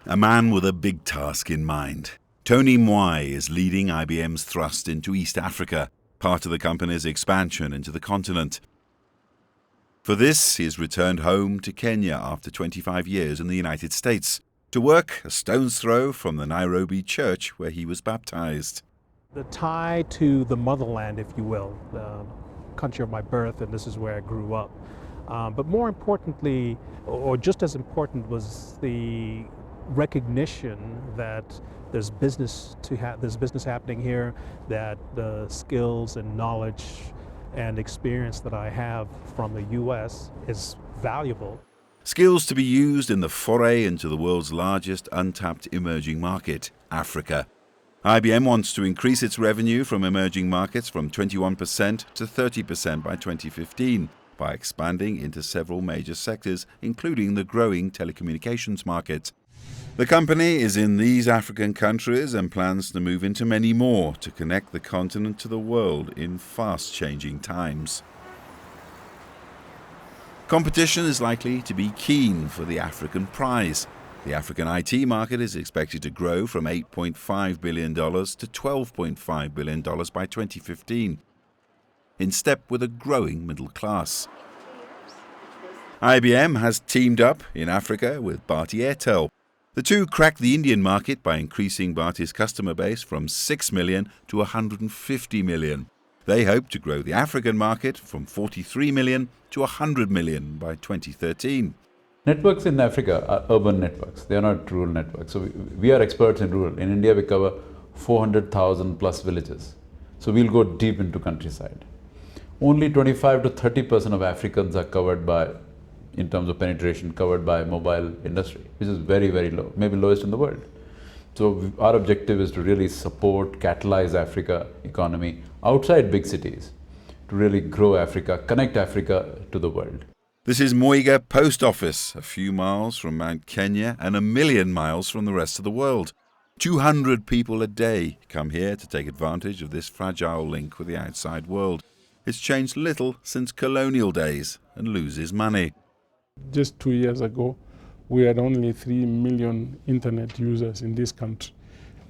A man with a big task in mind. Tony Mwai is leading IBM's thrust into East Africa, part of the company's expansion into the continent. For this, he has returned home to Kenya after 25 years in the United States, to work a stone's throw from the Nairobi church where he was baptized. The tie to the motherland, if you will, the country of my birth, and this is where I grew up. But more importantly, or just as important, was the recognition that there's business happening here, that the skills and knowledge and experience that I have from the U.S. is valuable. Skills to be used in the foray into the world's largest untapped emerging market, Africa. IBM wants to increase its revenue from emerging markets from 21% to 30% by 2015 by expanding into several major sectors, including the growing telecommunications market. The company is in these African countries and plans to move into many more to connect the continent to the world in fast-changing times. Competition is likely to be keen for the African prize. The African IT market is expected to grow from $8.5 billion to $12.5 billion by 2015, in step with a growing middle class. IBM has teamed up in Africa with Bharti Airtel. The two cracked the Indian market by increasing Bharti's customer base from 6 million to 150 million. They hope to grow the African market from 43 million to 100 million by 2013. Networks in Africa are urban networks. They are not rural networks. So we are experts in rural. In India, we cover 400,000 plus villages. So we'll go deep into countryside. Only 25 to 30% of Africans are covered by, in terms of penetration, covered by mobile industry, which is very, very low, maybe lowest in the world. So our objective is to really support, catalyze Africa economy outside big cities, to really grow Africa, connect Africa to the world. This is Muiga Post Office, a few miles from Mount Kenya and 1 million miles from the rest of the world. 200 people a day come here to take advantage of this fragile link with the outside world. It's changed little since colonial days and loses money. Just 2 years ago, we had only 3 million internet users in this country.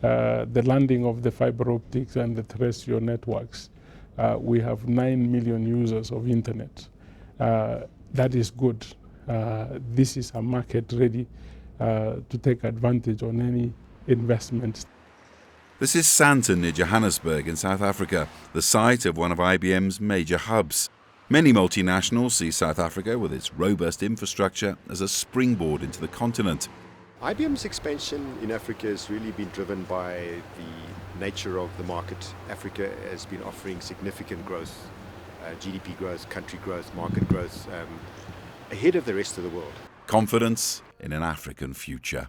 The landing of the fiber optics and the terrestrial networks, we have 9 million users of internet. That is good. This is a market ready to take advantage on any investment. This is Sandton near Johannesburg in South Africa, the site of one of IBM's major hubs. Many multinationals see South Africa with its robust infrastructure as a springboard into the continent. IBM's expansion in Africa has really been driven by the nature of the market. Africa has been offering significant growth, GDP growth, country growth, market growth, ahead of the rest of the world. Confidence in an African future.